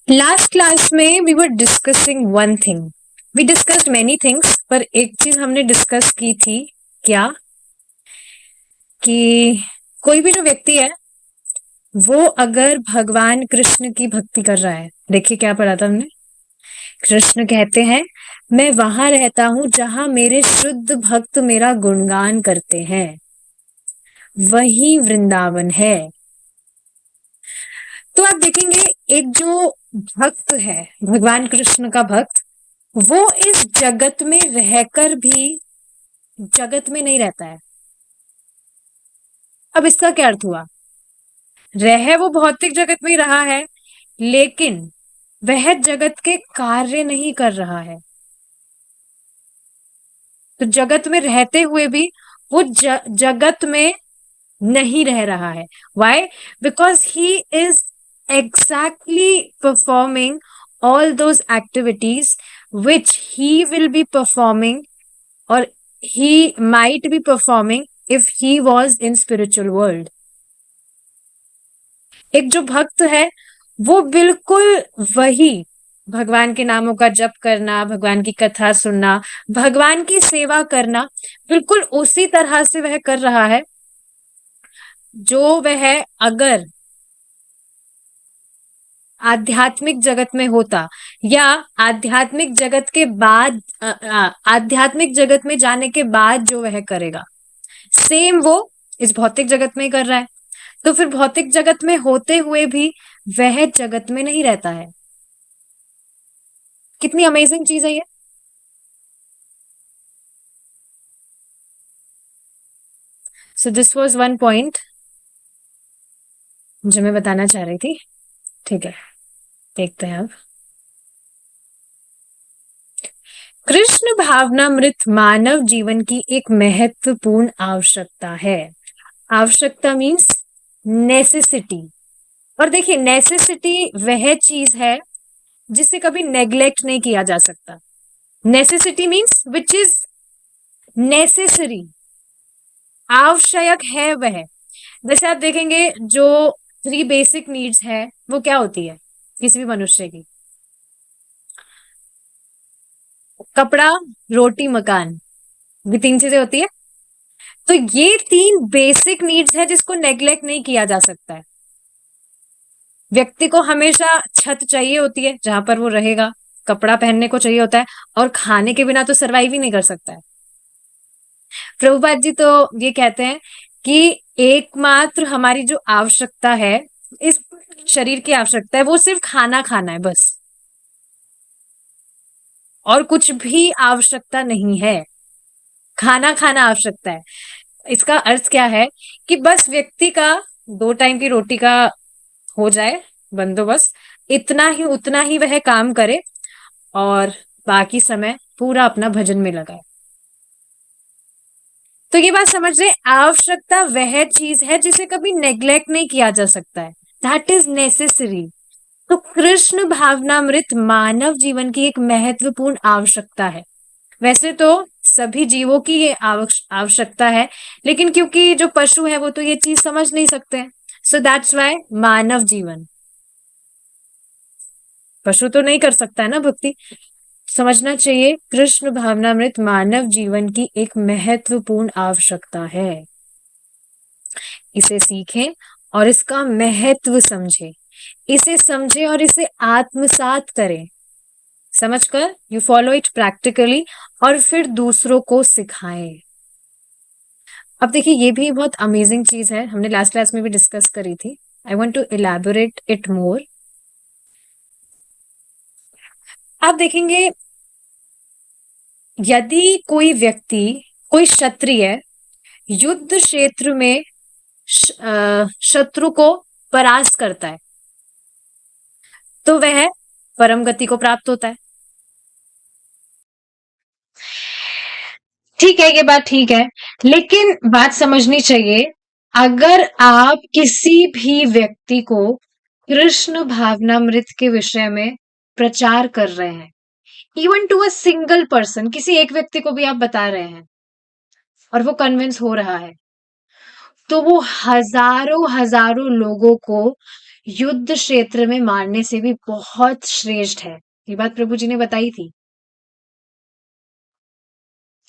Last class में we were discussing one thing. We discussed many things, पर एक चीज हमने डिस्कस की थी। क्या? कि कोई भी जो व्यक्ति है वो अगर भगवान कृष्ण की भक्ति कर रहा है। देखिए क्या पढ़ा था हमने। कृष्ण कहते हैं, मैं वहां रहता हूं जहां मेरे शुद्ध भक्त मेरा गुणगान करते हैं, वही वृंदावन है। तो आप देखेंगे, एक जो भक्त है, भगवान कृष्ण का भक्त, वो इस जगत में रहकर भी जगत में नहीं रहता है। अब इसका क्या अर्थ हुआ? वो भौतिक जगत में ही रहा है, लेकिन वह जगत के कार्य नहीं कर रहा है। तो जगत में रहते हुए भी वो जगत में नहीं रह रहा है। Why? Because he is exactly performing all those activities which he will be performing, or he might be performing if he was in spiritual world. एक जो भक्त है वो बिल्कुल वही भगवान के नामों का जप करना, भगवान की कथा सुनना, भगवान की सेवा करना, बिल्कुल उसी तरह से वह कर रहा है जो वह अगर आध्यात्मिक जगत में होता, या आध्यात्मिक जगत के बाद आध्यात्मिक जगत में जाने के बाद जो वह करेगा, सेम वो इस भौतिक जगत में ही कर रहा है। तो फिर भौतिक जगत में होते हुए भी वह जगत में नहीं रहता है। कितनी अमेजिंग चीज है ये। So this was one point जो मैं बताना चाह रही थी। ठीक है, देखते हैं अब। कृष्ण भावनामृत मानव जीवन की एक महत्वपूर्ण आवश्यकता है। आवश्यकता मीन्स नेसेसिटी। और देखिए, नेसेसिटी वह चीज है जिसे कभी नेग्लेक्ट नहीं किया जा सकता। Necessity means which is necessary, आवश्यक है वह। जैसे आप देखेंगे, जो 3 बेसिक नीड्स है वो क्या होती है किसी भी मनुष्य की? कपड़ा, रोटी, मकान। ये 3 चीजें होती है। तो ये 3 बेसिक नीड्स है जिसको नेग्लेक्ट नहीं किया जा सकता है। व्यक्ति को हमेशा छत चाहिए होती है जहां पर वो रहेगा, कपड़ा पहनने को चाहिए होता है, और खाने के बिना तो सरवाइव ही नहीं कर सकता है। प्रभुपाद जी तो ये कहते हैं कि एकमात्र हमारी जो आवश्यकता है, इस शरीर की आवश्यकता है, वो सिर्फ खाना खाना है बस, और कुछ भी आवश्यकता नहीं है। खाना खाना आवश्यकता है। इसका अर्थ क्या है? कि बस व्यक्ति का 2 टाइम की रोटी का हो जाए बंदोबस्त, इतना ही उतना ही वह काम करे, और बाकी समय पूरा अपना भजन में लगाए। तो ये बात समझ रहे, आवश्यकता वह चीज है जिसे कभी नेग्लेक्ट नहीं किया जा सकता है। That is necessary. तो कृष्ण भावनामृत मानव जीवन की एक महत्वपूर्ण आवश्यकता है। वैसे तो सभी जीवों की ये आवश्यकता है, लेकिन क्योंकि जो पशु है वो तो ये चीज समझ नहीं सकते हैं, सो दैट्स वाई मानव जीवन। पशु तो नहीं कर सकता है ना भक्ति। समझना चाहिए, कृष्ण भावनामृत मानव जीवन की एक महत्वपूर्ण आवश्यकता है। इसे सीखें और इसका महत्व समझें। इसे समझें और इसे आत्मसात करें। समझकर यू फॉलो इट प्रैक्टिकली, और फिर दूसरों को सिखाएं। अब देखिए, ये भी बहुत अमेजिंग चीज है, हमने लास्ट क्लास में भी डिस्कस करी थी। I want to elaborate it more. आप देखेंगे, यदि कोई व्यक्ति, कोई क्षत्रिय युद्ध क्षेत्र में शत्रु को परास्त करता है, तो वह परम गति को प्राप्त होता है। ठीक है, ये बात ठीक है, लेकिन बात समझनी चाहिए। अगर आप किसी भी व्यक्ति को कृष्ण भावनामृत के विषय में प्रचार कर रहे हैं, even to a single person, किसी एक व्यक्ति को भी आप बता रहे हैं और वो कन्विंस हो रहा है, तो वो हजारों हजारों लोगों को युद्ध क्षेत्र में मारने से भी बहुत श्रेष्ठ है। ये बात प्रभु जी ने बताई थी।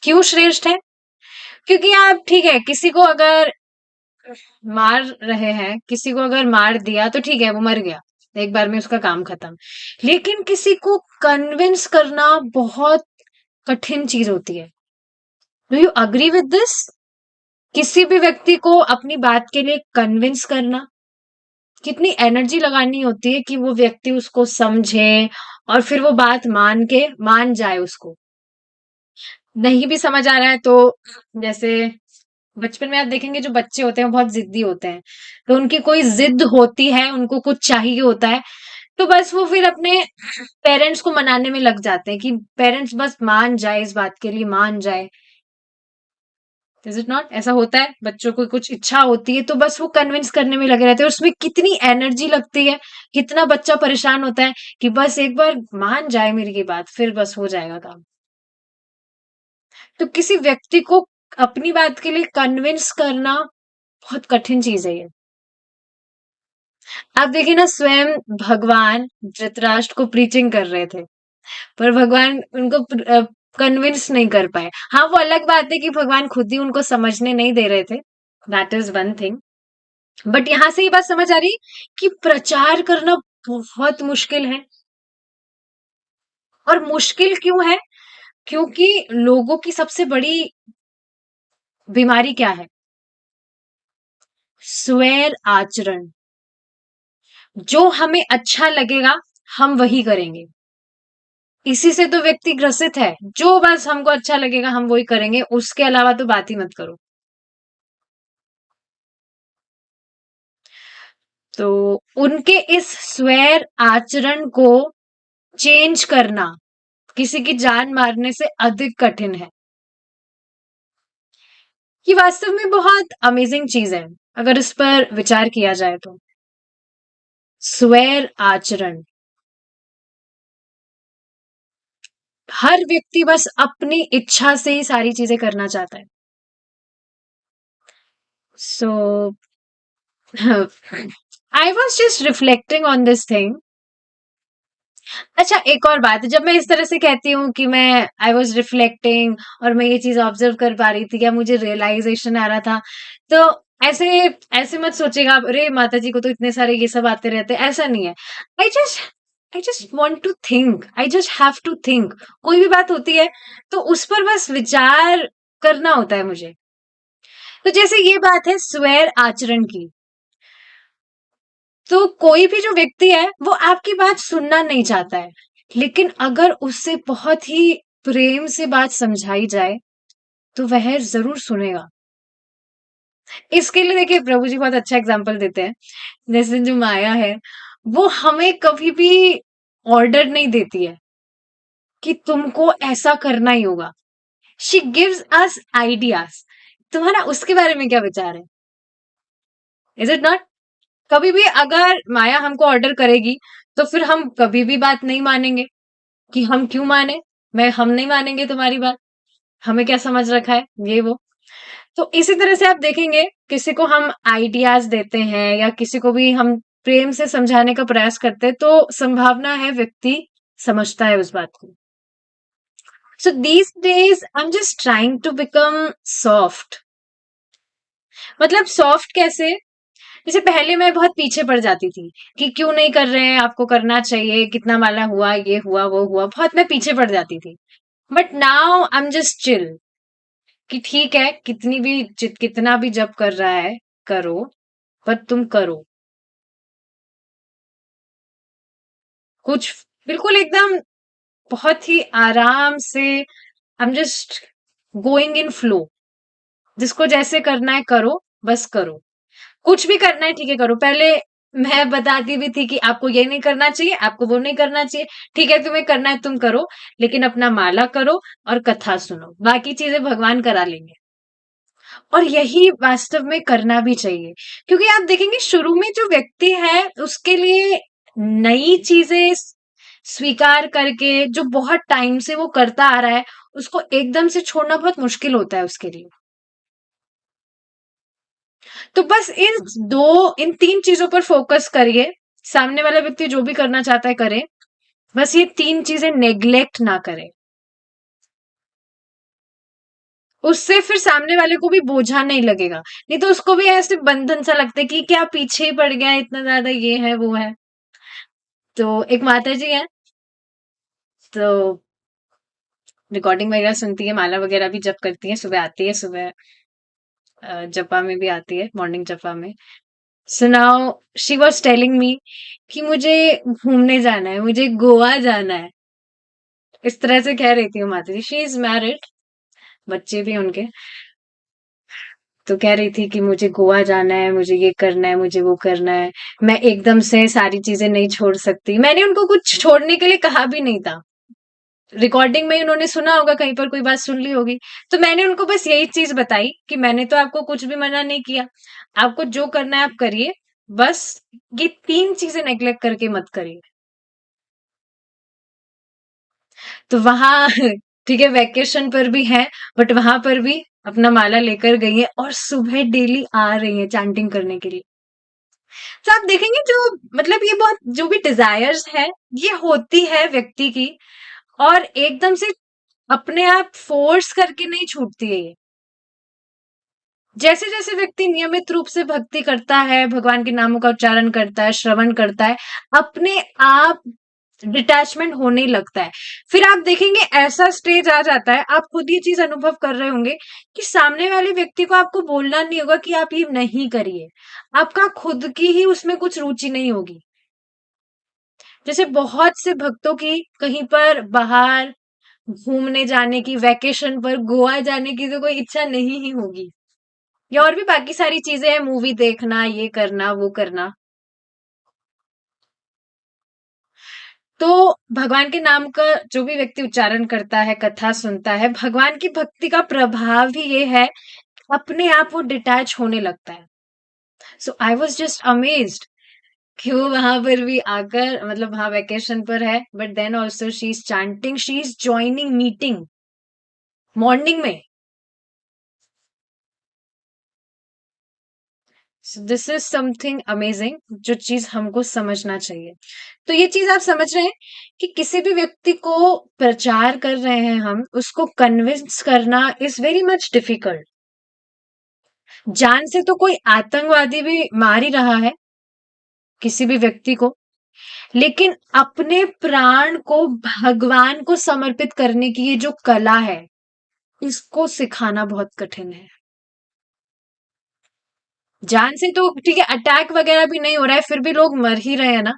क्यों श्रेष्ठ है? क्योंकि आप ठीक है, किसी को अगर मार रहे हैं, किसी को अगर मार दिया तो ठीक है, वो मर गया, एक बार में उसका काम खत्म। लेकिन किसी को कन्विंस करना बहुत कठिन चीज होती है। Do you agree with this? किसी भी व्यक्ति को अपनी बात के लिए कन्विंस करना, कितनी एनर्जी लगानी होती है कि वो व्यक्ति उसको समझे और फिर वो बात मान जाए उसको। नहीं भी समझ आ रहा है तो, जैसे बचपन में आप देखेंगे जो बच्चे होते हैं बहुत जिद्दी होते हैं, तो उनकी कोई जिद होती है, उनको कुछ चाहिए होता है, तो बस वो फिर अपने पेरेंट्स को मनाने में लग जाते हैं कि पेरेंट्स बस मान जाए, इस बात के लिए मान जाए। Is it not? ऐसा होता है, बच्चों को कुछ इच्छा होती है तो बस वो कन्विंस करने में लगे रहते हैं, उसमें कितनी एनर्जी लगती है, कितना बच्चा परेशान होता है कि बस एक बार मान जाए मेरी ये बात, फिर बस हो जाएगा काम। तो किसी व्यक्ति को अपनी बात के लिए कन्विंस करना बहुत कठिन चीज है ये। आप देखिए ना, स्वयं भगवान धृतराष्ट्र को प्रीचिंग कर रहे थे, पर भगवान उनको कन्विंस नहीं कर पाए। हाँ, वो अलग बात है कि भगवान खुद ही उनको समझने नहीं दे रहे थे, that is one thing. But यहां से ये बात समझ आ रही कि प्रचार करना बहुत मुश्किल है। और मुश्किल क्यों है? क्योंकि लोगों की सबसे बड़ी बीमारी क्या है? स्वैर आचरण। जो हमें अच्छा लगेगा हम वही करेंगे। इसी से तो व्यक्ति ग्रसित है, जो बस हमको अच्छा लगेगा हम वही करेंगे, उसके अलावा तो बात ही मत करो। तो उनके इस स्वैर आचरण को चेंज करना किसी की जान मारने से अधिक कठिन है। ये वास्तव में बहुत अमेजिंग चीज है अगर इस पर विचार किया जाए तो। स्वैर आचरण, हर व्यक्ति बस अपनी इच्छा से ही सारी चीजें करना चाहता है। So I was just reflecting on this thing. अच्छा, एक और बात, जब मैं इस तरह से कहती हूँ कि मैं आई वॉज रिफ्लेक्टिंग और मैं ये चीज ऑब्जर्व कर पा रही थी या मुझे रियलाइजेशन आ रहा था, तो ऐसे ऐसे मत सोचेगा अरे माता जी को तो इतने सारे ये सब आते रहते हैं, ऐसा नहीं है। I just I just want to think, I just have to think. कोई भी बात होती है तो उस पर बस विचार करना होता है मुझे। तो जैसे ये बात है स्वैर आचरण की, तो कोई भी जो व्यक्ति है वो आपकी बात सुनना नहीं चाहता है, लेकिन अगर उससे बहुत ही प्रेम से बात समझाई जाए तो वह जरूर सुनेगा। इसके लिए देखिए प्रभु जी बहुत अच्छा एग्जाम्पल देते हैं। जैसे जो माया है, वो हमें कभी भी ऑर्डर नहीं देती है कि तुमको ऐसा करना ही होगा। She gives us ideas. तुम्हारा उसके बारे में क्या विचार है? Is it not? कभी भी अगर माया हमको ऑर्डर करेगी तो फिर हम कभी भी बात नहीं मानेंगे कि हम क्यों माने, मैं हम नहीं मानेंगे तुम्हारी बात, हमें क्या समझ रखा है ये वो। तो इसी तरह से आप देखेंगे, किसी को हम आइडियाज देते हैं या किसी को भी हम प्रेम से समझाने का प्रयास करते हैं तो संभावना है व्यक्ति समझता है उस बात को। So these days I am just trying to become soft. मतलब सॉफ्ट कैसे? जैसे पहले मैं बहुत पीछे पड़ जाती थी कि क्यों नहीं कर रहे हैं, आपको करना चाहिए, कितना वाला हुआ, ये हुआ वो हुआ, बहुत मैं पीछे पड़ जाती थी। But now I am just chill कि ठीक है, कितना भी जब कर रहा है करो, पर तुम करो कुछ, बिल्कुल एकदम बहुत ही आराम से। आई am just going in flow. जिसको जैसे करना है करो, बस करो। कुछ भी करना है ठीक है करो। पहले मैं बताती भी थी कि आपको ये नहीं करना चाहिए, आपको वो नहीं करना चाहिए, ठीक है तुम्हें करना है तुम करो, लेकिन अपना माला करो और कथा सुनो, बाकी चीजें भगवान करा लेंगे। और यही वास्तव में करना भी चाहिए, क्योंकि आप देखेंगे शुरू में जो व्यक्ति है उसके लिए नई चीजें स्वीकार करके जो बहुत टाइम से वो करता आ रहा है, उसको एकदम से छोड़ना बहुत मुश्किल होता है उसके लिए। तो बस इन तीन चीजों पर फोकस करिए। सामने वाला व्यक्ति जो भी करना चाहता है करे, बस ये 3 चीजें नेग्लेक्ट ना करे। उससे फिर सामने वाले को भी बोझा नहीं लगेगा। नहीं तो उसको भी ऐसे बंधन सा लगता है कि क्या पीछे ही पड़ गया है, इतना ज़्यादा ये है, वो है। तो एक माताजी हैं, तो रिकॉर्डिंग वगैरह सुनती है, माला वगैरह भी जप करती हैं, सुबह आती है, सुबह जपा में भी आती है, मॉर्निंग जपा में। So now she was telling me कि मुझे घूमने जाना है, मुझे गोवा जाना है। इस तरह से कह रही थी वो माताजी। शी इज मैरिड, बच्चे भी हैं उनके। तो कह रही थी कि मुझे गोवा जाना है, मुझे ये करना है, मुझे वो करना है। मैं एकदम से सारी चीजें नहीं छोड़ सकती। मैंने उनको कुछ छोड़ने के लिए कहा भी नहीं था। रिकॉर्डिंग में ही उन्होंने सुना होगा, कहीं पर कोई बात सुन ली होगी। तो मैंने उनको बस यही चीज बताई कि मैंने तो आपको कुछ भी मना नहीं किया। आपको जो करना है आप करिए। बस ये 3 चीजें नेग्लेक्ट करके मत करिए। तो वहां ठीक है, वैकेशन पर भी है, बट वहां पर भी अपना माला लेकर गई है और सुबह डेली आ रही है चैंटिंग करने के लिए। तो आप देखेंगे जो मतलब ये बहुत जो भी डिजायर्स है, ये होती है व्यक्ति की, और एकदम से अपने आप फोर्स करके नहीं छूटती है ये। जैसे जैसे व्यक्ति नियमित रूप से भक्ति करता है, भगवान के नामों का उच्चारण करता है, श्रवण करता है, अपने आप डिटैचमेंट होने लगता है। फिर आप देखेंगे ऐसा स्टेज आ जाता है, आप खुद ये चीज अनुभव कर रहे होंगे कि सामने वाले व्यक्ति को आपको बोलना नहीं होगा कि आप ये नहीं करिए। आपका खुद की ही उसमें कुछ रुचि नहीं होगी। जैसे बहुत से भक्तों की कहीं पर बाहर घूमने जाने की, वैकेशन पर गोवा जाने की तो कोई इच्छा नहीं ही होगी, या और भी बाकी सारी चीजें हैं, मूवी देखना, ये करना, वो करना। तो भगवान के नाम का जो भी व्यक्ति उच्चारण करता है, कथा सुनता है, भगवान की भक्ति का प्रभाव ही ये है, अपने आप वो डिटैच होने लगता है। So I was just amazed कि वो वहां पर भी आकर, मतलब वहां वेकेशन पर है, but then also she is chanting, she is joining meeting morning में। दिस इज समथिंग अमेजिंग, जो चीज हमको समझना चाहिए। तो ये चीज आप समझ रहे हैं कि किसी भी व्यक्ति को प्रचार कर रहे हैं हम, उसको कन्विंस करना इज वेरी मच डिफिकल्ट। जान से तो कोई आतंकवादी भी मार ही रहा है किसी भी व्यक्ति को, लेकिन अपने प्राण को भगवान को समर्पित करने की ये जो कला है, इसको सिखाना बहुत कठिन है। जान से तो ठीक है, अटैक वगैरह भी नहीं हो रहा है, फिर भी लोग मर ही रहे हैं ना।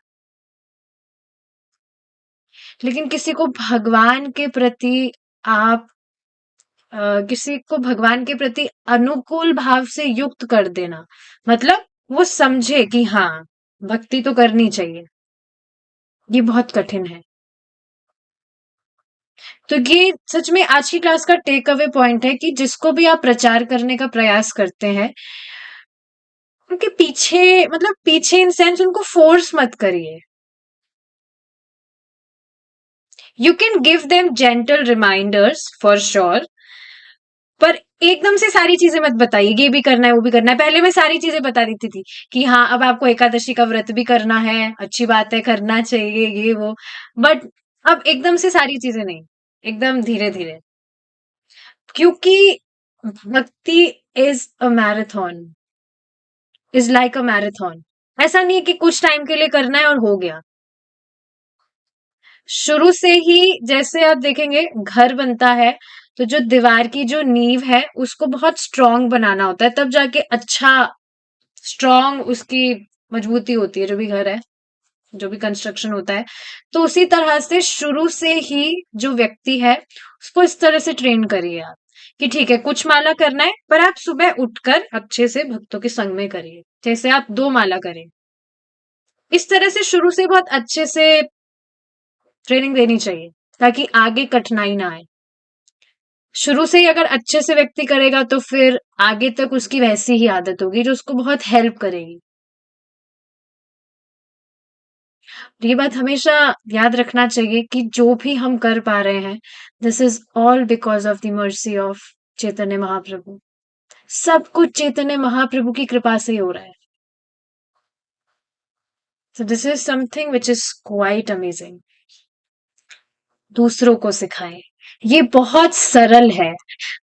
लेकिन किसी को भगवान के प्रति आप किसी को भगवान के प्रति अनुकूल भाव से युक्त कर देना, मतलब वो समझे कि हाँ, भक्ति तो करनी चाहिए, ये बहुत कठिन है। तो ये सच में आज की क्लास का टेक अवे पॉइंट है कि जिसको भी आप प्रचार करने का प्रयास करते हैं, उनके पीछे, मतलब पीछे इन सेंस उनको फोर्स मत करिए। You can give them gentle reminders for sure, पर एकदम से सारी चीजें मत बताइए, ये भी करना है, वो भी करना है। पहले मैं सारी चीजें बता देती थी कि हाँ, अब आपको एकादशी का व्रत भी करना है, अच्छी बात है, करना चाहिए, ये वो। बट अब एकदम से सारी चीजें नहीं, एकदम धीरे धीरे। क्योंकि भक्ति is a marathon, is like a marathon. ऐसा नहीं है कि कुछ टाइम के लिए करना है और हो गया। शुरू से ही जैसे आप देखेंगे घर बनता है, तो जो दीवार की जो नींव है उसको बहुत स्ट्रांग बनाना होता है, तब जाके अच्छा स्ट्रांग उसकी मजबूती होती है, जो भी घर है, जो भी कंस्ट्रक्शन होता है। तो उसी तरह से शुरू से ही जो व्यक्ति है, उसको इस तरह से ट्रेन करिए आप कि ठीक है, कुछ माला करना है, पर आप सुबह उठकर अच्छे से भक्तों के संग में करिए, जैसे आप 2 माला करें। इस तरह से शुरू से बहुत अच्छे से ट्रेनिंग देनी चाहिए, ताकि आगे कठिनाई ना आए। शुरू से ही अगर अच्छे से व्यक्ति करेगा, तो फिर आगे तक उसकी वैसी ही आदत होगी, जो उसको बहुत हेल्प करेगी। तो ये बात हमेशा याद रखना चाहिए कि जो भी हम कर पा रहे हैं, this is all because of the mercy of Chaitanya Mahaprabhu. सब कुछ चैतन्य महाप्रभु की कृपा से ही हो रहा है। So this is something which is quite amazing. दूसरों को सिखाएं, ये बहुत सरल है।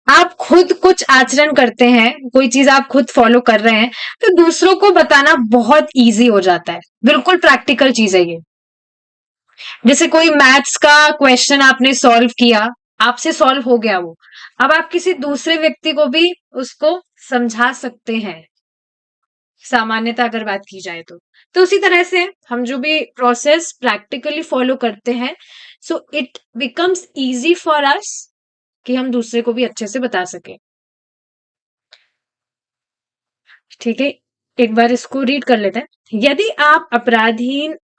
आप खुद कुछ आचरण करते हैं, कोई चीज आप खुद फॉलो कर रहे हैं, तो दूसरों को बताना बहुत इजी हो जाता है। बिल्कुल प्रैक्टिकल चीज है ये। जैसे कोई मैथ्स का क्वेश्चन आपने सॉल्व किया, आपसे सॉल्व हो गया वो, अब आप किसी दूसरे व्यक्ति को भी उसको समझा सकते हैं, सामान्यता अगर बात की जाए तो उसी तरह से हम जो भी प्रोसेस प्रैक्टिकली फॉलो करते हैं, so it becomes easy for us कि हम दूसरे को भी अच्छे से बता सके। ठीक है, एक बार इसको रीड कर लेते हैं। यदि आप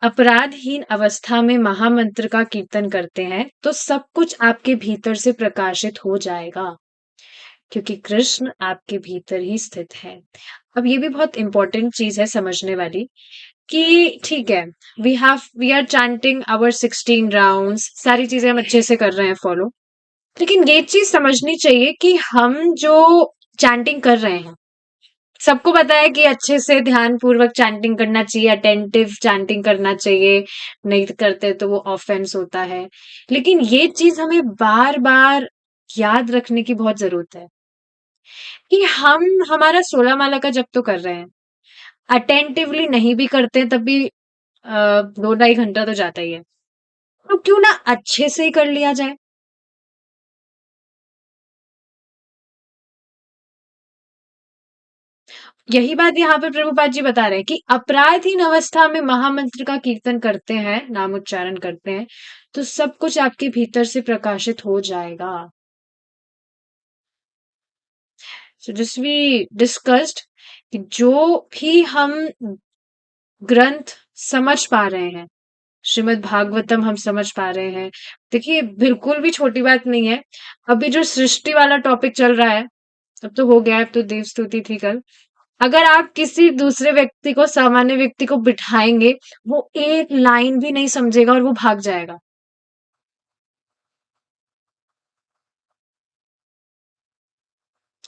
अपराधहीन अवस्था में महामंत्र का कीर्तन करते हैं तो सब कुछ आपके भीतर से प्रकाशित हो जाएगा, क्योंकि कृष्ण आपके भीतर ही स्थित है। अब ये भी बहुत इंपॉर्टेंट चीज है समझने वाली कि ठीक है, we are chanting our 16 rounds, सारी चीजें हम अच्छे से कर रहे हैं फॉलो, लेकिन ये चीज समझनी चाहिए कि हम जो चैंटिंग कर रहे हैं, सबको पता है कि अच्छे से ध्यान पूर्वक चैंटिंग करना चाहिए, अटेंटिव चैंटिंग करना चाहिए, नहीं करते तो वो ऑफेंस होता है। लेकिन ये चीज हमें बार बार याद रखने की बहुत जरूरत है कि हम हमारा 16 माला का जप तो कर रहे हैं, अटेंटिवली नहीं भी करते हैं तब भी 2 ढाई घंटा तो जाता ही है, तो क्यों ना अच्छे से ही कर लिया जाए। यही बात यहाँ पे प्रभुपाद जी बता रहे हैं कि अपराधहीन अवस्था में महामंत्र का कीर्तन करते हैं, नाम उच्चारण करते हैं, तो सब कुछ आपके भीतर से प्रकाशित हो जाएगा। सो जस्ट वी डिस्कस्ड कि जो भी हम ग्रंथ समझ पा रहे हैं, श्रीमद् भागवतम हम समझ पा रहे हैं, देखिए बिल्कुल भी छोटी बात नहीं है। अभी जो सृष्टि वाला टॉपिक चल रहा है, अब तो हो गया, अब तो देव स्तुति थी कल, अगर आप किसी दूसरे व्यक्ति को, सामान्य व्यक्ति को बिठाएंगे, वो एक लाइन भी नहीं समझेगा और वो भाग जाएगा।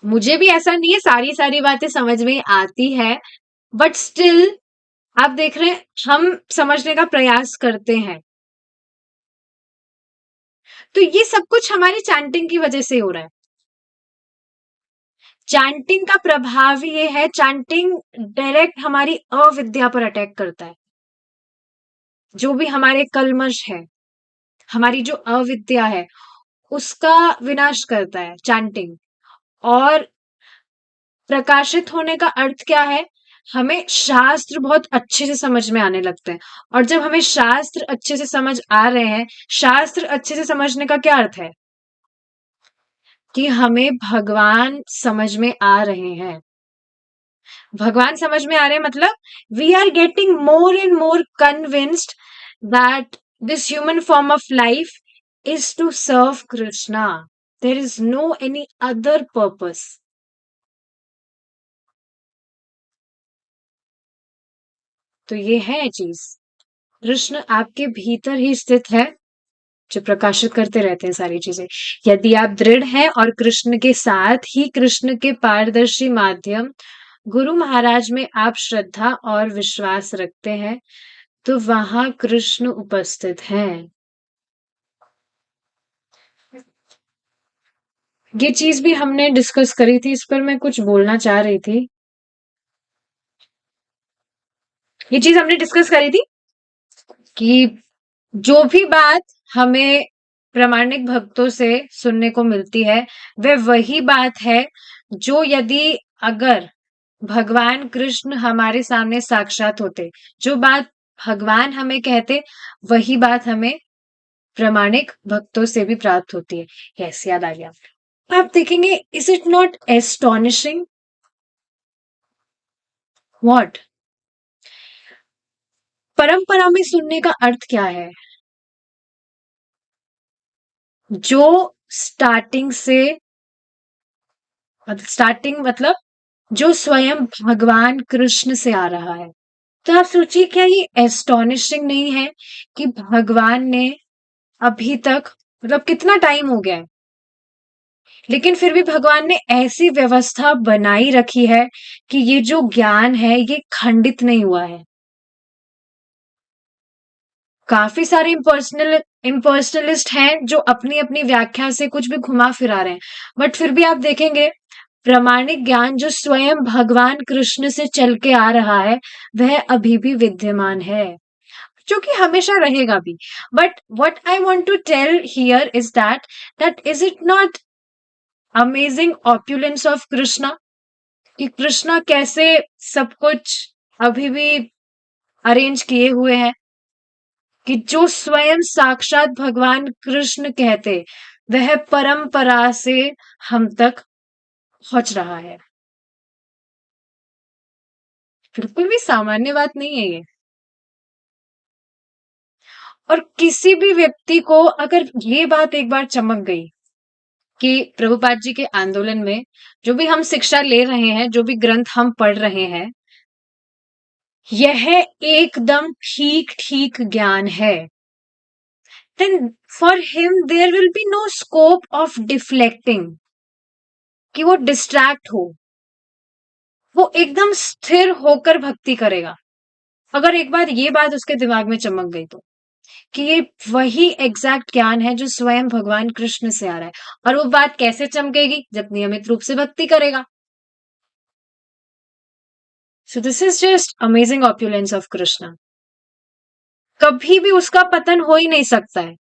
मुझे भी ऐसा नहीं है सारी सारी बातें समझ में आती है, बट स्टिल आप देख रहे हैं हम समझने का प्रयास करते हैं, तो ये सब कुछ हमारी चैंटिंग की वजह से हो रहा है। चैंटिंग का प्रभाव ये है, चैंटिंग डायरेक्ट हमारी अविद्या पर अटैक करता है। जो भी हमारे कल्मश है, हमारी जो अविद्या है, उसका विनाश करता है चैंटिंग। और प्रकाशित होने का अर्थ क्या है, हमें शास्त्र बहुत अच्छे से समझ में आने लगते हैं। और जब हमें शास्त्र अच्छे से समझ आ रहे हैं, शास्त्र अच्छे से समझने का क्या अर्थ है कि हमें भगवान समझ में आ रहे हैं। भगवान समझ में आ रहे हैं मतलब we are getting more and more convinced that this human form of life is to serve Krishna. There is no any other purpose. तो ये है चीज, कृष्ण आपके भीतर ही स्थित है, जो प्रकाशित करते रहते हैं सारी चीजें। यदि आप दृढ़ हैं और कृष्ण के साथ ही कृष्ण के पारदर्शी माध्यम गुरु महाराज में आप श्रद्धा और विश्वास रखते हैं, तो वहां कृष्ण उपस्थित हैं। ये चीज भी हमने डिस्कस करी थी, इस पर मैं कुछ बोलना चाह रही थी। ये चीज हमने डिस्कस करी थी कि जो भी बात हमें प्रामाणिक भक्तों से सुनने को मिलती है, वह वही बात है जो यदि अगर भगवान कृष्ण हमारे सामने साक्षात होते, जो बात भगवान हमें कहते, वही बात हमें प्रामाणिक भक्तों से भी प्राप्त होती है। यस, याद आ गया। आप देखेंगे, is it not astonishing? What? परंपरा में सुनने का अर्थ क्या है? जो स्टार्टिंग से, स्टार्टिंग मतलब जो स्वयं भगवान कृष्ण से आ रहा है। तो आप सोचिए, क्या ये एस्टोनिशिंग नहीं है कि भगवान ने अभी तक, मतलब कितना टाइम हो गया है, लेकिन फिर भी भगवान ने ऐसी व्यवस्था बनाई रखी है कि ये जो ज्ञान है ये खंडित नहीं हुआ है। काफी सारे इम्पर्सनलिस्ट हैं जो अपनी अपनी व्याख्या से कुछ भी घुमा फिरा रहे हैं, बट फिर भी आप देखेंगे प्रामाणिक ज्ञान जो स्वयं भगवान कृष्ण से चल के आ रहा है वह अभी भी विद्यमान है, जो कि हमेशा रहेगा भी। But what I want to tell here is that is it not amazing opulence of Krishna, कि कृष्णा कैसे सब कुछ अभी भी अरेंज किए हुए हैं, कि जो स्वयं साक्षात भगवान कृष्ण कहते वह परंपरा से हम तक पहुंच रहा है। बिल्कुल भी सामान्य बात नहीं है ये। और किसी भी व्यक्ति को अगर ये बात एक बार चमक गई कि प्रभुपाद जी के आंदोलन में जो भी हम शिक्षा ले रहे हैं, जो भी ग्रंथ हम पढ़ रहे हैं, यह एकदम ठीक ठीक ज्ञान है, then for him there will be no scope of deflecting, कि वो डिस्ट्रैक्ट हो, वो एकदम स्थिर होकर भक्ति करेगा। अगर एक बार ये बात उसके दिमाग में चमक गई तो, कि ये वही एग्जैक्ट ज्ञान है जो स्वयं भगवान कृष्ण से आ रहा है। और वो बात कैसे चमकेगी? जब नियमित रूप से भक्ति करेगा। So this is just amazing opulence of Krishna. कभी भी उसका पतन हो ही नहीं सकता है,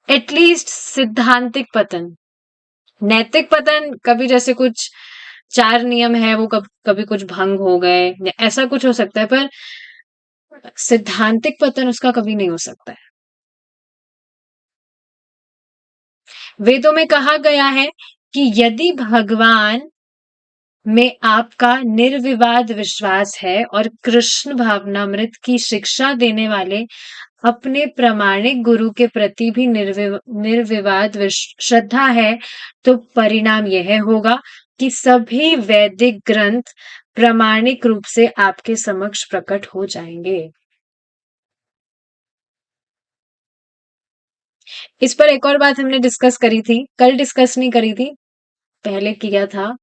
एटलीस्ट सिद्धांतिक पतन। नैतिक पतन कभी, जैसे कुछ 4 नियम है वो कभी कुछ भंग हो गए, ऐसा कुछ हो सकता है, पर सिद्धांतिक पतन उसका कभी नहीं हो सकता है। वेदों में कहा गया है कि यदि भगवान में आपका निर्विवाद विश्वास है और कृष्ण भावनामृत की शिक्षा देने वाले अपने प्रामाणिक गुरु के प्रति भी निर्विवाद श्रद्धा है, तो परिणाम यह होगा कि सभी वैदिक ग्रंथ प्रामाणिक रूप से आपके समक्ष प्रकट हो जाएंगे। इस पर एक और बात हमने डिस्कस करी थी, कल डिस्कस नहीं करी थी, पहले किया था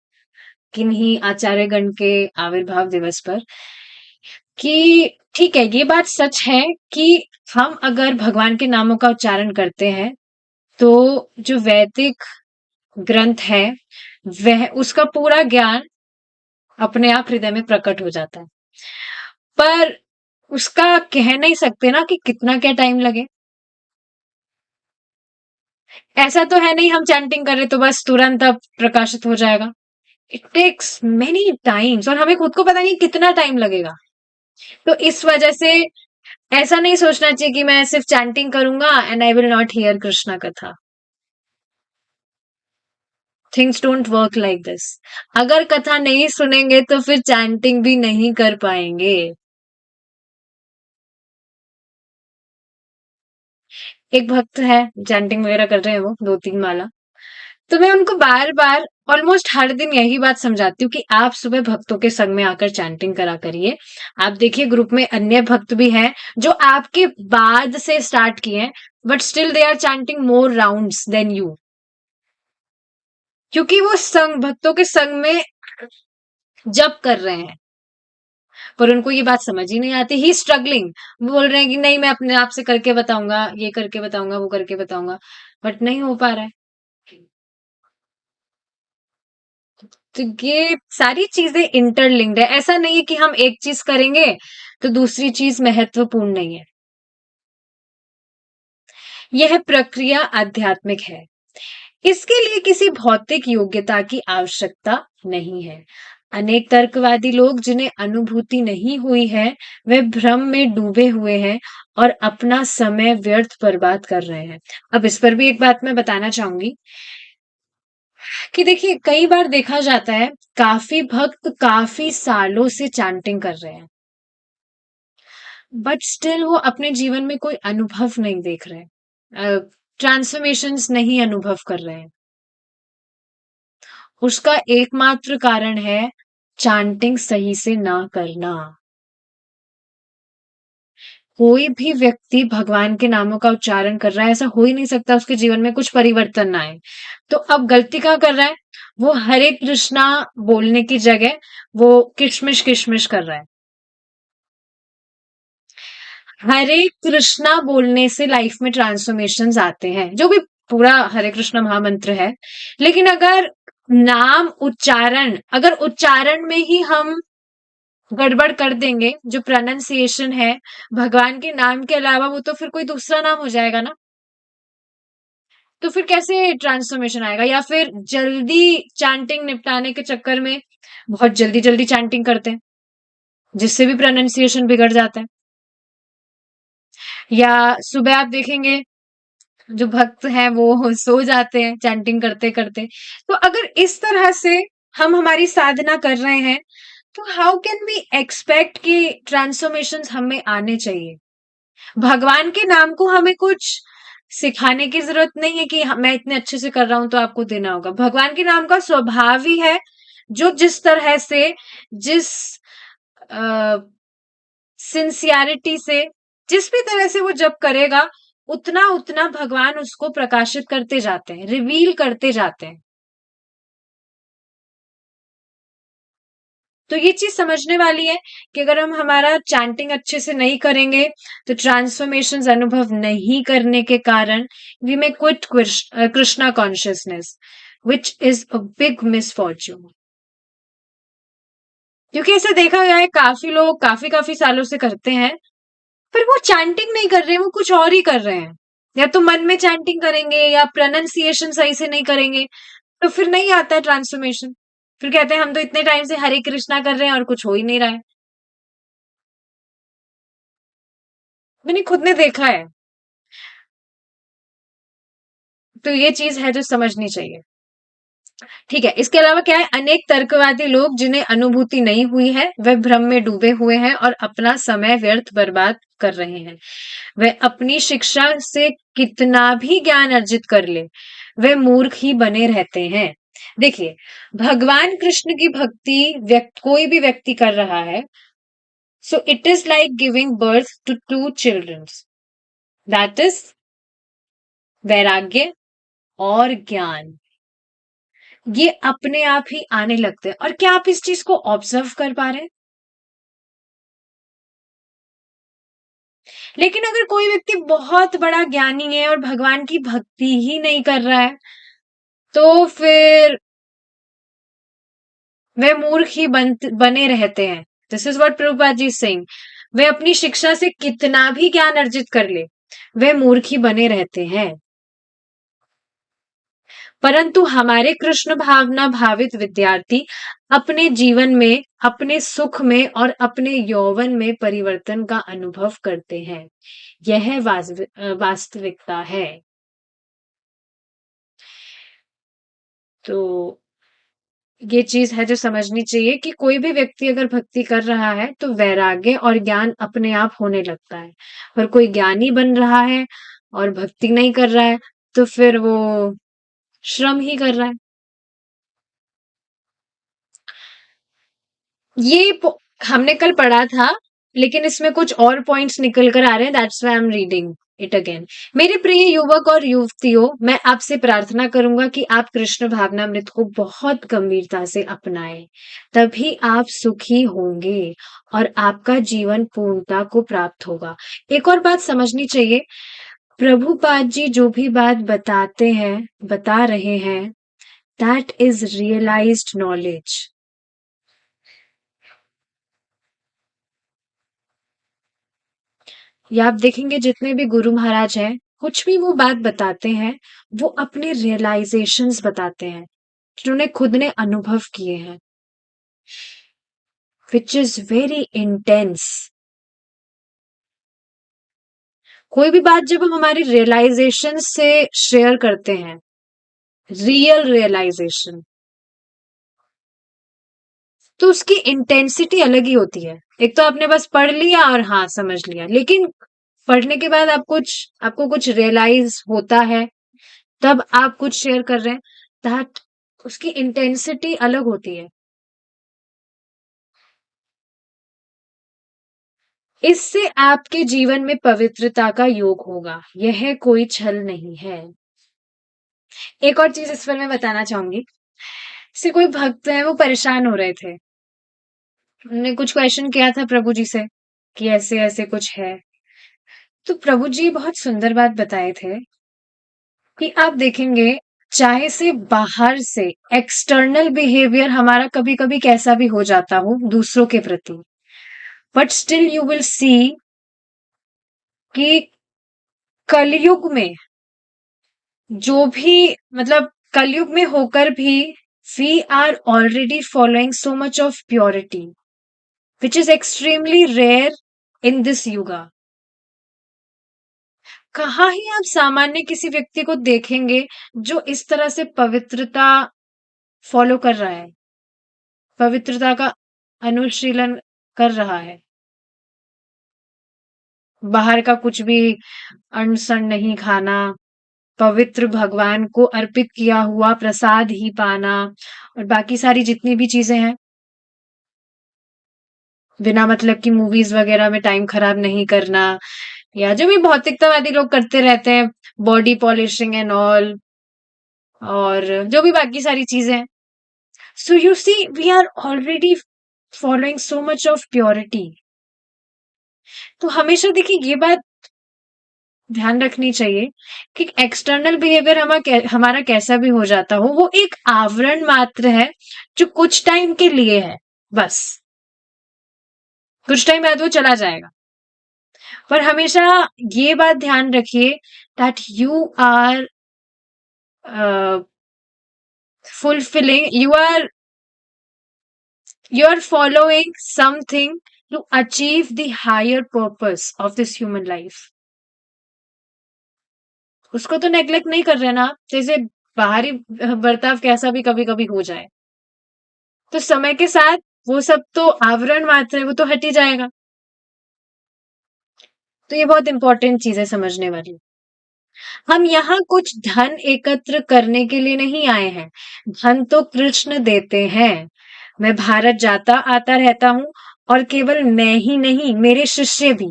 किन्हीं आचार्यगण के आविर्भाव दिवस पर, कि ठीक है, ये बात सच है कि हम अगर भगवान के नामों का उच्चारण करते हैं तो जो वैदिक ग्रंथ है वह उसका पूरा ज्ञान अपने आप हृदय में प्रकट हो जाता है, पर उसका कह नहीं सकते ना कि कितना क्या टाइम लगे। ऐसा तो है नहीं हम चैंटिंग कर रहे तो बस तुरंत अब प्रकाशित हो जाएगा। इट टेक्स मेनी टाइम्स और हमें खुद को पता नहीं कितना टाइम लगेगा। तो इस वजह से ऐसा नहीं सोचना चाहिए कि मैं सिर्फ चैंटिंग करूंगा and I will not hear Krishna कथा। Things don't work like this. अगर कथा नहीं सुनेंगे तो फिर चैंटिंग भी नहीं कर पाएंगे। एक भक्त है, चैंटिंग वगैरह कर रहे हैं, वो 2-3 माला, तो मैं उनको बार बार ऑलमोस्ट हर दिन यही बात समझाती हूँ कि आप सुबह भक्तों के संग में आकर चैंटिंग करा करिए। आप देखिए ग्रुप में अन्य भक्त भी हैं जो आपके बाद से स्टार्ट किए हैं, but still they are chanting more rounds than you, क्योंकि वो संग भक्तों के संग में जप कर रहे हैं। पर उनको ये बात समझ ही नहीं आती, ही स्ट्रगलिंग, बोल रहे हैं कि नहीं मैं अपने आप से करके बताऊंगा, ये करके बताऊंगा, वो करके बताऊंगा, बट नहीं हो पा रहा है। तो ये सारी चीजें इंटरलिंक्ड है, ऐसा नहीं है कि हम एक चीज करेंगे तो दूसरी चीज महत्वपूर्ण नहीं है। यह प्रक्रिया आध्यात्मिक है, इसके लिए किसी भौतिक योग्यता की आवश्यकता नहीं है। अनेक तर्कवादी लोग जिन्हें अनुभूति नहीं हुई है वे भ्रम में डूबे हुए हैं और अपना समय व्यर्थ बर्बाद कर रहे हैं। अब इस पर भी एक बात मैं बताना चाहूंगी कि देखिए कई बार देखा जाता है काफी भक्त काफी सालों से चैंटिंग कर रहे हैं, बट स्टिल वो अपने जीवन में कोई अनुभव नहीं देख रहे, ट्रांसफॉर्मेशंस नहीं अनुभव कर रहे हैं। उसका एकमात्र कारण है चैंटिंग सही से ना करना। कोई भी व्यक्ति भगवान के नामों का उच्चारण कर रहा है, ऐसा हो ही नहीं सकता उसके जीवन में कुछ परिवर्तन ना आए। तो अब गलती क्या कर रहा है? वो हरे कृष्णा बोलने की जगह वो किशमिश किशमिश कर रहा है। हरे कृष्णा बोलने से लाइफ में ट्रांसफॉर्मेशंस आते हैं, जो भी पूरा हरे कृष्णा महामंत्र है। लेकिन अगर उच्चारण में ही हम गड़बड़ कर देंगे, जो प्रोनाउंसिएशन है भगवान के नाम के अलावा, वो तो फिर कोई दूसरा नाम हो जाएगा ना। तो फिर कैसे ट्रांसफॉर्मेशन आएगा? या फिर जल्दी चैंटिंग निपटाने के चक्कर में बहुत जल्दी जल्दी चैंटिंग करते हैं, जिससे भी प्रोनाउंसिएशन बिगड़ जाता है। या सुबह आप देखेंगे जो भक्त हैं वो सो जाते हैं चैंटिंग करते करते। तो अगर इस तरह से हम हमारी साधना कर रहे हैं, तो हाउ कैन वी एक्सपेक्ट कि ट्रांसफॉर्मेशंस हमें आने चाहिए? भगवान के नाम को हमें कुछ सिखाने की जरूरत नहीं है कि मैं इतने अच्छे से कर रहा हूं तो आपको देना होगा। भगवान के नाम का स्वभाव ही है, जो जिस तरह से, जिस सिंसियरिटी से, जिस भी तरह से वो जप करेगा, उतना उतना भगवान उसको प्रकाशित करते जाते हैं, रिवील करते जाते हैं। तो ये चीज समझने वाली है कि अगर हम हमारा चैंटिंग अच्छे से नहीं करेंगे, तो ट्रांसफॉर्मेशंस अनुभव नहीं करने के कारण we may quit Krishna consciousness, which is a big misfortune. क्योंकि ऐसा देखा गया है, काफी लोग काफी काफी सालों से करते हैं, पर वो चैंटिंग नहीं कर रहे हैं, वो कुछ और ही कर रहे हैं। या तो मन में चैंटिंग करेंगे या प्रोनाउंसिएशन सही से नहीं करेंगे, तो फिर नहीं आता है ट्रांसफॉर्मेशन। फिर कहते हैं हम तो इतने टाइम से हरे कृष्णा कर रहे हैं और कुछ हो ही नहीं रहा है। मैंने खुद ने देखा है। तो ये चीज है जो समझनी चाहिए। ठीक है, इसके अलावा क्या है, अनेक तर्कवादी लोग जिन्हें अनुभूति नहीं हुई है, वे भ्रम में डूबे हुए हैं और अपना समय व्यर्थ बर्बाद कर रहे हैं। वे अपनी शिक्षा से कितना भी ज्ञान अर्जित कर ले, वे मूर्ख ही बने रहते हैं। देखिए, भगवान कृष्ण की भक्ति कोई भी व्यक्ति कर रहा है, so it is like giving birth to two childrens, that is वैराग्य और ज्ञान। ये अपने आप ही आने लगते हैं। और क्या आप इस चीज को ऑब्जर्व कर पा रहे हैं? लेकिन अगर कोई व्यक्ति बहुत बड़ा ज्ञानी है और भगवान की भक्ति ही नहीं कर रहा है, तो फिर वे मूर्ख ही बने रहते हैं। This is what Prabhupada ji Singh, वे अपनी शिक्षा से कितना भी ज्ञान अर्जित कर ले, वे मूर्ख ही बने रहते हैं। परंतु हमारे कृष्ण भावना भावित विद्यार्थी अपने जीवन में, अपने सुख में और अपने यौवन में परिवर्तन का अनुभव करते हैं। यह वास्तविकता है। तो ये चीज है जो समझनी चाहिए कि कोई भी व्यक्ति अगर भक्ति कर रहा है, तो वैराग्य और ज्ञान अपने आप होने लगता है। और कोई ज्ञानी बन रहा है और भक्ति नहीं कर रहा है, तो फिर वो श्रम ही कर रहा है। ये हमने कल पढ़ा था, लेकिन इसमें कुछ और पॉइंट्स निकल कर आ रहे हैं, that's why I am reading it again. मेरे प्रिय युवक और युवतियों, मैं आपसे प्रार्थना करूंगा कि आप कृष्ण भावनामृत को बहुत गंभीरता से अपनाएं, तभी आप सुखी होंगे और आपका जीवन पूर्णता को प्राप्त होगा। एक और बात समझनी चाहिए, प्रभुपाद जी जो भी बात बताते हैं, बता रहे हैं, दैट इज रियलाइज्ड नॉलेज। या आप देखेंगे जितने भी गुरु महाराज हैं, कुछ भी वो बात बताते हैं, वो अपने रियलाइजेशंस बताते हैं, जिन्होंने खुद ने अनुभव किए हैं, विच इज वेरी इंटेंस। कोई भी बात जब हम हमारी रियलाइजेशन से शेयर करते हैं, रियल रियलाइजेशन, तो उसकी इंटेंसिटी अलग ही होती है। एक तो आपने बस पढ़ लिया और हाँ समझ लिया, लेकिन पढ़ने के बाद आपको कुछ रियलाइज होता है, तब आप कुछ शेयर कर रहे हैं, दैट उसकी इंटेंसिटी अलग होती है। इससे आपके जीवन में पवित्रता का योग होगा, यह कोई छल नहीं है। एक और चीज इस पर मैं बताना चाहूंगी। जैसे कोई भक्त है, वो परेशान हो रहे थे, उन्होंने कुछ क्वेश्चन किया था प्रभु जी से कि ऐसे ऐसे कुछ है। तो प्रभु जी बहुत सुंदर बात बताए थे कि आप देखेंगे, चाहे से बाहर से एक्सटर्नल बिहेवियर हमारा कभी कभी कैसा भी हो जाता हो दूसरों के प्रति, but still you will see कि कलयुग में जो भी, मतलब कलयुग में होकर भी we are already following so much of purity which is extremely rare in this yuga. कहाँ ही आप सामान्य किसी व्यक्ति को देखेंगे जो इस तरह से पवित्रता फॉलो कर रहा है, पवित्रता का अनुशीलन कर रहा है, बाहर का कुछ भी अनसन नहीं खाना, पवित्र भगवान को अर्पित किया हुआ प्रसाद ही पाना, और बाकी सारी जितनी भी चीजें हैं, बिना मतलब की मूवीज वगैरह में टाइम खराब नहीं करना, या जो भी भौतिकतावादी लोग करते रहते हैं, बॉडी पॉलिशिंग एंड ऑल, और जो भी बाकी सारी चीजें हैं। So you see we are already following so much of purity. तो हमेशा देखिए ये बात ध्यान रखनी चाहिए कि एक्सटर्नल बिहेवियर हमारा कैसा भी हो जाता हो, वो एक आवरण मात्र है जो कुछ टाइम के लिए है, बस कुछ टाइम बाद वो चला जाएगा। पर हमेशा ये बात ध्यान रखिए that fulfilling you are following something to achieve the higher purpose of this human life। उसको तो नेग्लेक्ट नहीं कर रहे ना आप, जैसे बाहरी बर्ताव कैसा भी कभी कभी हो जाए, तो समय के साथ वो सब तो आवरण मात्र है, वो तो हट ही जाएगा। तो ये बहुत इंपॉर्टेंट चीज है समझने वाली। हम यहाँ कुछ धन एकत्र करने के लिए नहीं आए हैं, धन तो कृष्ण देते हैं। मैं भारत जाता आता रहता हूँ, और केवल मैं ही नहीं, मेरे शिष्य भी।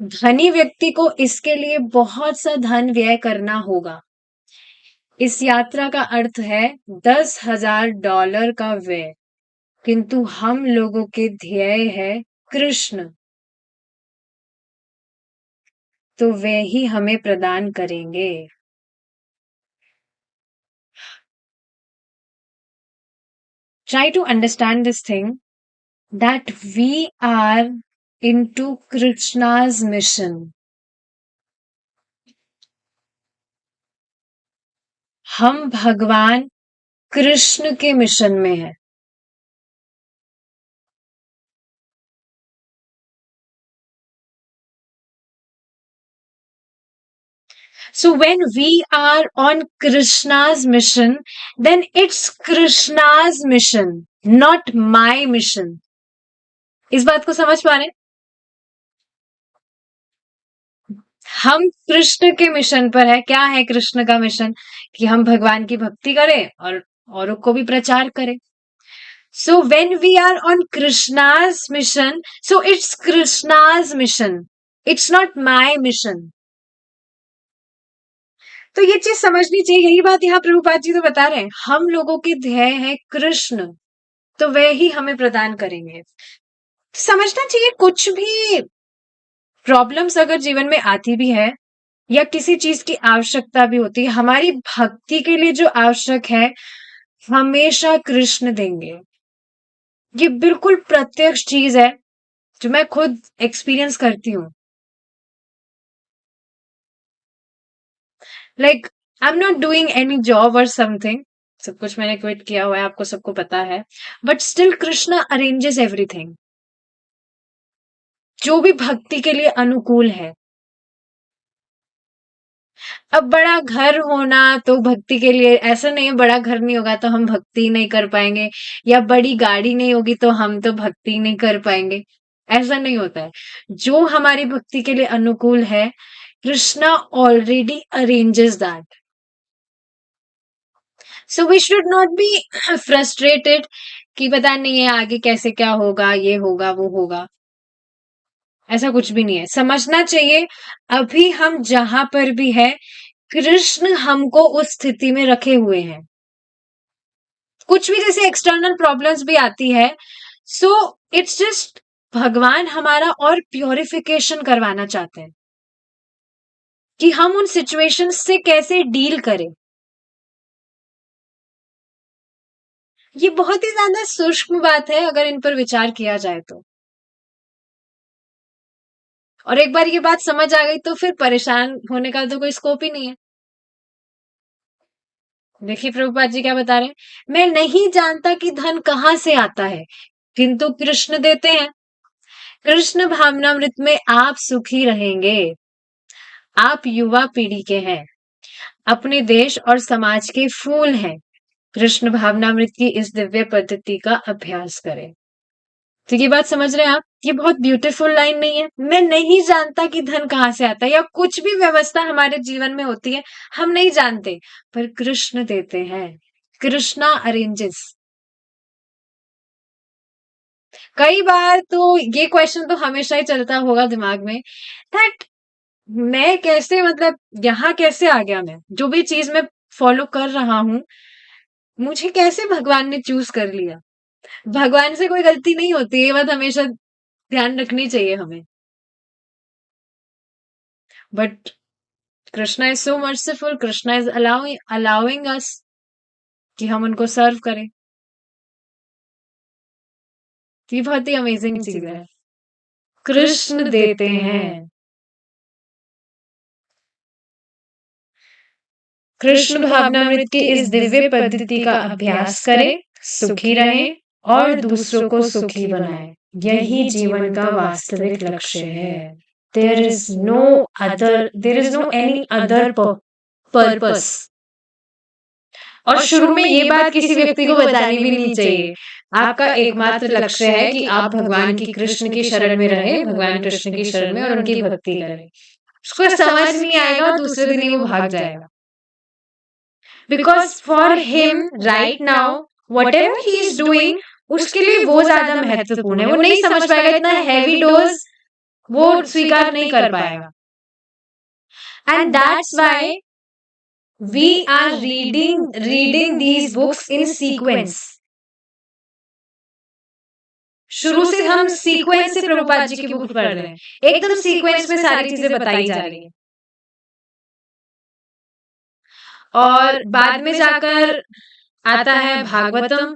धनी व्यक्ति को इसके लिए बहुत सा धन व्यय करना होगा। इस यात्रा का अर्थ है $10,000 का व्यय, किंतु हम लोगों के ध्येय है कृष्ण, तो वे ही हमें प्रदान करेंगे। Try to understand this thing that we are into Krishna's mission। हम भगवान कृष्ण के मिशन में हैं। So when we are on Krishna's mission, then it's Krishna's mission, not my mission। इस बात को समझ पा रहे हैं? हम कृष्ण के मिशन पर है। क्या है कृष्ण का मिशन? कि हम भगवान की भक्ति करें और औरों को भी प्रचार करें। So when we are on Krishna's mission, so it's Krishna's mission, it's not my mission। तो ये चीज समझनी चाहिए। यही बात यहाँ प्रभुपाद जी तो बता रहे हैं, हम लोगों के ध्येय है कृष्ण, तो वे ही हमें प्रदान करेंगे। समझना चाहिए कुछ भी प्रॉब्लम्स अगर जीवन में आती भी है, या किसी चीज की आवश्यकता भी होती है, हमारी भक्ति के लिए जो आवश्यक है हमेशा कृष्ण देंगे। ये बिल्कुल प्रत्यक्ष चीज है जो मैं खुद एक्सपीरियंस करती हूँ। Like I am not doing any job और समथिंग, सब कुछ मैंने क्विट किया हुआ है, आपको सबको पता है, but still Krishna arranges everything जो भी भक्ति के लिए अनुकूल है। अब बड़ा घर होना तो भक्ति के लिए ऐसा नहीं है, बड़ा घर नहीं होगा तो हम भक्ति नहीं कर पाएंगे, या बड़ी गाड़ी नहीं होगी तो हम तो भक्ति नहीं कर पाएंगे, ऐसा नहीं होता है। जो हमारी भक्ति के लिए अनुकूल है, Krishna already arranges that. So we should not be frustrated कि पता नहीं है आगे कैसे क्या होगा, ये होगा वो होगा, ऐसा कुछ भी नहीं है। समझना चाहिए अभी हम जहां पर भी है, कृष्ण हमको उस स्थिति में रखे हुए हैं। कुछ भी जैसे एक्सटर्नल प्रॉब्लम्स भी आती है, सो इट्स जस्ट भगवान हमारा और प्योरिफिकेशन करवाना चाहते हैं। कि हम उन सिचुएशंस से कैसे डील करें। ये बहुत ही ज्यादा सूक्ष्म बात है अगर इन पर विचार किया जाए तो। और एक बार ये बात समझ आ गई तो फिर परेशान होने का तो कोई स्कोप ही नहीं है। देखिए प्रभुपाद जी क्या बता रहे हैं, मैं नहीं जानता कि धन कहाँ से आता है, किंतु कृष्ण देते हैं। कृष्ण भावनामृत में आप सुखी रहेंगे। आप युवा पीढ़ी के हैं, अपने देश और समाज के फूल हैं। कृष्ण भावनामृत की इस दिव्य पद्धति का अभ्यास करें। तो ये बात समझ रहे हैं आप, ये बहुत ब्यूटीफुल लाइन नहीं है? मैं नहीं जानता कि धन कहाँ से आता है, या कुछ भी व्यवस्था हमारे जीवन में होती है हम नहीं जानते, पर कृष्ण देते हैं। कृष्णा अरेंजेस। कई बार तो ये क्वेश्चन तो हमेशा ही चलता होगा दिमाग में, दैट मैं कैसे, मतलब यहाँ कैसे आ गया, मैं जो भी चीज मैं फॉलो कर रहा हूँ मुझे कैसे भगवान ने चूज कर लिया। भगवान से कोई गलती नहीं होती, ये बात हमेशा ध्यान रखनी चाहिए हमें। But Krishna is so merciful, Krishna is allowing us कि हम उनको सर्व करें। ये बहुत ही अमेजिंग चीज है। कृष्ण देते हैं। कृष्ण भावनामृत की इस दिव्य पद्धति का अभ्यास करें, सुखी रहें और दूसरों को सुखी बनाएं। यही जीवन का वास्तविक लक्ष्य है। There is no any other purpose. और शुरू में ये बात किसी व्यक्ति को बतानी भी नहीं चाहिए। आपका एकमात्र लक्ष्य है कि आप भगवान की, कृष्ण की शरण में रहें, भगवान कृष्ण की शरण में, और उनकी भक्ति करें। उसको समझ नहीं आएगा और दूसरे दिन ही वो भाग जाएगा। Because for him right now what ever he is doing, उसके लिए वो ज्यादा महत्वपूर्ण है। वो नहीं समझ पाएगा, इतना हैवी डोज वो स्वीकार नहीं कर पाएगा। And that's why we are reading these books in sequence. शुरू से हम सीक्वेंस से प्रभुपाद जी की बुक पढ़ रहे हैं, एकदम सीक्वेंस में सारी चीजें बताई जा रही है। और बाद में जाकर आता है भागवतम,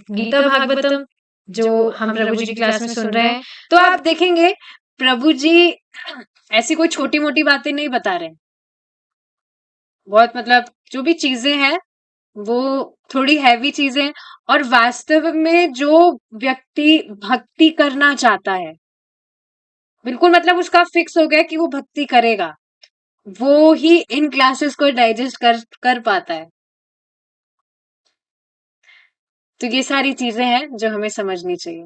गीता भागवतम, जो हम प्रभु जी की क्लास में सुन रहे हैं। तो आप देखेंगे प्रभु जी ऐसी कोई छोटी मोटी बातें नहीं बता रहे, बहुत मतलब जो भी चीजें हैं वो थोड़ी हैवी चीजें। और वास्तव में जो व्यक्ति भक्ति करना चाहता है, बिल्कुल मतलब उसका फिक्स हो गया कि वो भक्ति करेगा, वो ही इन क्लासेस को डाइजेस्ट कर पाता है। तो ये सारी चीजें हैं जो हमें समझनी चाहिए।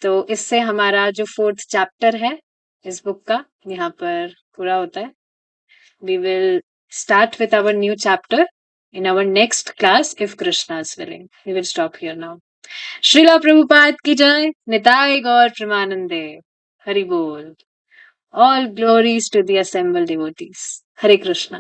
तो इससे हमारा जो 4th चैप्टर है इस बुक का यहाँ पर पूरा होता है। We will start with our new chapter in our next class if Krishna is willing. We will stop here now. Srila Prabhupada की जय, निताय गौर प्रेमानंदे, हरि बोल। All glories to the assembled devotees. Hare Krishna.